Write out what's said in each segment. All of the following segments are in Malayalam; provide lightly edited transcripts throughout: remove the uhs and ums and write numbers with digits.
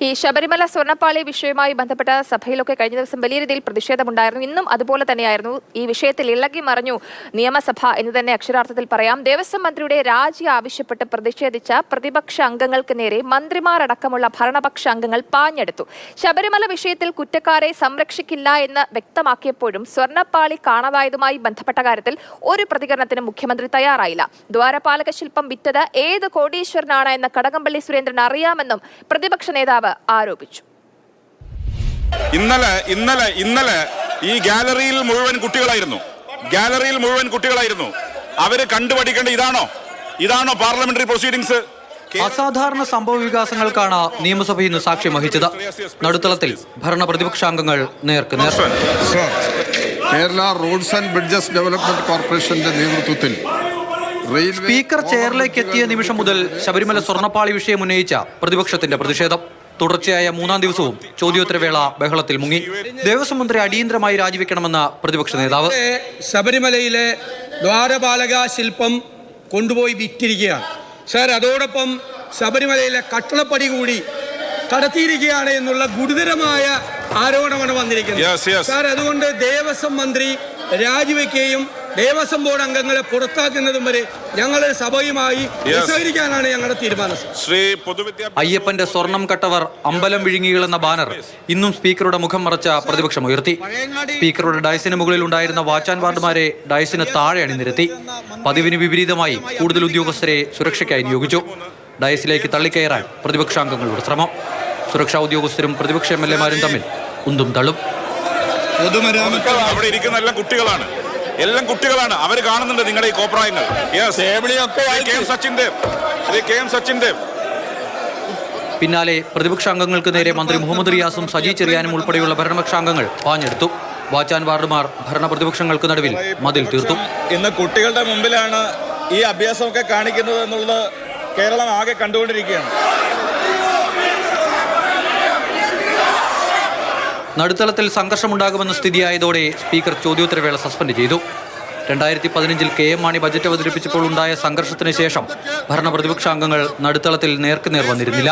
ഈ ശബരിമല സ്വർണ്ണപ്പാളി വിഷയവുമായി ബന്ധപ്പെട്ട സഭയിലൊക്കെ കഴിഞ്ഞ ദിവസം വലിയ രീതിയിൽ പ്രതിഷേധമുണ്ടായിരുന്നു. ഇന്നും അതുപോലെ തന്നെയായിരുന്നു. ഈ വിഷയത്തിൽ ഇളകി മറിഞ്ഞു നിയമസഭ എന്ന് തന്നെ അക്ഷരാർത്ഥത്തിൽ പറയാം. ദേവസ്വം മന്ത്രിയുടെ രാജി ആവശ്യപ്പെട്ട് പ്രതിഷേധിച്ച പ്രതിപക്ഷ അംഗങ്ങൾക്ക് നേരെ മന്ത്രിമാരടക്കമുള്ള ഭരണപക്ഷ അംഗങ്ങൾ പാഞ്ഞെടുത്തു. ശബരിമല വിഷയത്തിൽ കുറ്റക്കാരെ സംരക്ഷിക്കില്ല എന്ന് വ്യക്തമാക്കിയപ്പോഴും സ്വർണ്ണപ്പാളി കാണാതായതുമായി ബന്ധപ്പെട്ട കാര്യത്തിൽ ഒരു പ്രതികരണത്തിന് മുഖ്യമന്ത്രി തയ്യാറായില്ല. ദ്വാരപാലക ശില്പം വിറ്റത് ഏത് കോടീശ്വരനാണ് എന്ന് കടകംപള്ളി സുരേന്ദ്രൻ അറിയാമെന്നും പ്രതിപക്ഷ നേതാവ് ആരോപിച്ചു. ഇന്നലെ ഈ ഗാലറിയിൽ മുഴുവൻ കുട്ടികളായിരുന്നു. അവര് കണ്ടുപഠിക്കേണ്ട ഇതാണോ പാർലമെന്ററി പ്രൊസീഡിംഗ്സ്? അസാധാരണ സംഭവ വികാസങ്ങൾക്കാണ് നിയമസഭ ഇന്ന് സാക്ഷ്യം വഹിച്ചത്. നടുത്തളത്തിൽ ഭരണ പ്രതിപക്ഷാംഗങ്ങൾ നേർക്കുനേർ. Kerala roads and bridges development കോർപ്പറേഷന്റെ നേതൃത്വത്തിൽ സ്പീക്കർ ചെയറിലേക്ക് എത്തിയ നിമിഷം മുതൽ ശബരിമല സ്വർണ്ണപ്പാളി വിഷയം ഉന്നയിച്ച പ്രതിപക്ഷത്തിന്റെ പ്രതിഷേധം തുടർച്ചയായ മൂന്നാം ദിവസവും ചോദ്യോത്തരവേള ബഹളത്തിൽ മുങ്ങി. ദേവസ്വം മന്ത്രി അടിയന്തരമായി രാജിവെക്കണമെന്ന പ്രതിപക്ഷ നേതാവ്. ശബരിമലയിലെ ദ്വാരപാലക ശില്പം കൊണ്ടുപോയി വിറ്റിരിക്കുകയാണ് സാർ. അതോടൊപ്പം ശബരിമലയിലെ കട്ടളപ്പടി കൂടി കടത്തിയിരിക്കുകയാണ് എന്നുള്ള ഗുരുതരമായ ആരോപണമാണ് വന്നിരിക്കുന്നത് സാർ. അതുകൊണ്ട് ദേവസ്വം മന്ത്രി രാജിവെക്കുകയും ദേവസ്വം ബോർഡ് അംഗങ്ങളെ പുറത്താക്കുന്നതും വരെ ഞങ്ങൾ സഭയുമായി സഹകരിക്കാനാണ് ഞങ്ങളുടെ തീരുമാനം. അയ്യപ്പന്റെ സ്വർണം കട്ടവർ അമ്പലം വിഴുങ്ങികൾ എന്ന ബാനർ ഇന്നും സ്പീക്കറുടെ മുഖം മറച്ച പ്രതിപക്ഷം ഉയർത്തി. സ്പീക്കറുടെ ഡയസിന് മുകളിൽ ഉണ്ടായിരുന്ന വാച്ച് ആൻഡ് വാർഡുമാരെ ഡയസിന് താഴെ അണിനിരത്തി. പതിവിന് വിപരീതമായി കൂടുതൽ ഉദ്യോഗസ്ഥരെ സുരക്ഷയ്ക്കായി നിയോഗിച്ചു. ഡയസിലേക്ക് തള്ളിക്കയറാൻ പ്രതിപക്ഷാംഗങ്ങളുടെ ശ്രമം. സുരക്ഷാ ഉദ്യോഗസ്ഥരും പ്രതിപക്ഷ MLA-മാരും തമ്മിൽ ഉന്തും തള്ളും. അവിടെ ഇരിക്കുന്ന എല്ലാം കുട്ടികളാണ്. അവർ കാണുന്നുണ്ട് നിങ്ങളുടെ ഈ കോപ്രായങ്ങൾ. പിന്നാലെ പ്രതിപക്ഷാംഗങ്ങൾക്ക് നേരെ മന്ത്രി മുഹമ്മദ് റിയാസും സജി ചെറിയാനും ഉൾപ്പെടെയുള്ള ഭരണപക്ഷാംഗങ്ങൾ പാഞ്ഞെടുത്തു. വാച്ച് ആൻഡ് വാർഡുമാർ ഭരണ പ്രതിപക്ഷങ്ങൾക്ക് നടുവിൽ മതിൽ തീർത്തു. ഇന്ന് കുട്ടികളുടെ മുമ്പിലാണ് ഈ അഭ്യാസമൊക്കെ കാണിക്കുന്നത് എന്നുള്ളത് കേരളം ആകെ കണ്ടുകൊണ്ടിരിക്കുകയാണ്. നടുത്തളത്തിൽ സംഘർഷമുണ്ടാകുമെന്ന സ്ഥിതിയായതോടെ സ്പീക്കർ ചോദ്യോത്തരവേള സസ്പെൻഡ് ചെയ്തു. 2015 KM മാണി ബജറ്റ് അവതരിപ്പിച്ചപ്പോൾ ഉണ്ടായ സംഘർഷത്തിന് ശേഷം ഭരണ പ്രതിപക്ഷാംഗങ്ങൾ നടുത്തളത്തിൽ നേർക്കുനേർ വന്നിരുന്നില്ല.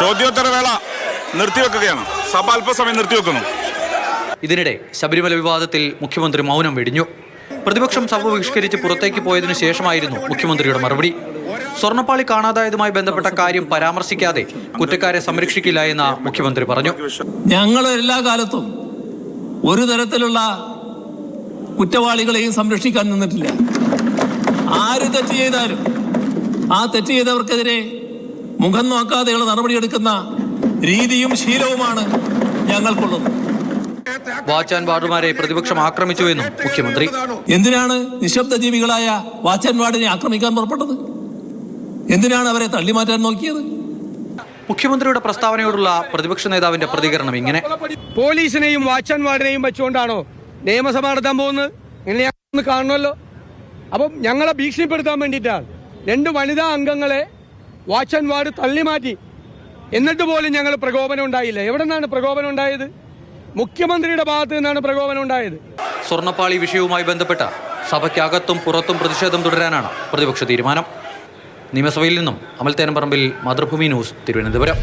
ചോദ്യോത്തരവേള നിർത്തിവെക്കുകയാണ്. സഭ അല്പസമയം നിർത്തിവെക്കുന്നു. ഇതിനിടെ ശബരിമല വിവാദത്തിൽ മുഖ്യമന്ത്രി മൗനം വെടിഞ്ഞു. പ്രതിപക്ഷം സഭ ബഹിഷ്കരിച്ച് പുറത്തേക്ക് പോയതിനു ശേഷമായിരുന്നു മുഖ്യമന്ത്രിയുടെ മറുപടി. സ്വർണ്ണപ്പാളി കാണാതായതുമായി ബന്ധപ്പെട്ട കാര്യം പരാമർശിക്കാതെ കുറ്റക്കാരെ സംരക്ഷിക്കില്ല എന്ന് മുഖ്യമന്ത്രി പറഞ്ഞു. ഞങ്ങൾ എല്ലാ കാലത്തും ഒരു തരത്തിലുള്ള കുറ്റവാളികളെയും സംരക്ഷിക്കാൻ നിന്നിട്ടില്ല. ആര് തെറ്റ് ചെയ്താലും ആ തെറ്റ് ചെയ്തവർക്കെതിരെ മുഖം നോക്കാതെയുള്ള നടപടിയെടുക്കുന്ന രീതിയും ശീലവുമാണ് ഞങ്ങൾക്കുള്ളത്. വാച്ച് ആൻഡ് വാർഡുമാരെ പ്രതിപക്ഷം ആക്രമിച്ചു എന്നും മുഖ്യമന്ത്രി. എന്തിനാണ് നിശബ്ദ ജീവികളായ വാച്ച് ആൻഡ് വാർഡിനെ ആക്രമിക്കാൻ പുറപ്പെട്ടത്? എന്തിനാണ് അവരെ തള്ളിമാറ്റാൻ നോക്കിയത്? മുഖ്യമന്ത്രിയുടെ പ്രസ്താവനയോടുള്ള പ്രതിപക്ഷ നേതാവിന്റെ പ്രതികരണം ഇങ്ങനെ: പോലീസിനെയും വാച്ച് ആൻഡ് വാർഡിനെയും വെച്ചുകൊണ്ടാണോ നിയമസഭ നടത്താൻ പോകുന്നത്? ഇങ്ങനെ കാണണമല്ലോ. അപ്പം ഞങ്ങളെ ഭീഷണിപ്പെടുത്താൻ വേണ്ടിയിട്ടാണ് 2 വനിതാ അംഗങ്ങളെ വാച്ച് ആൻഡ് വാർഡ് തള്ളിമാറ്റി. എന്നിട്ട് പോലും ഞങ്ങൾ പ്രകോപനം ഉണ്ടായില്ല. എവിടെ നിന്നാണ് പ്രകോപനം ഉണ്ടായത്? മുഖ്യമന്ത്രിയുടെ ഭാഗത്ത് നിന്നാണ് പ്രകോപനം ഉണ്ടായത്. സ്വർണ്ണപ്പാളി വിഷയവുമായി ബന്ധപ്പെട്ട സഭയ്ക്കകത്തും പുറത്തും പ്രതിഷേധം തുടരാനാണ് പ്രതിപക്ഷ തീരുമാനം. നിയമസഭയിൽ നിന്നും അമൽ തേനമ്പറമ്പിൽ, മാതൃഭൂമി ന്യൂസ്, തിരുവനന്തപുരം.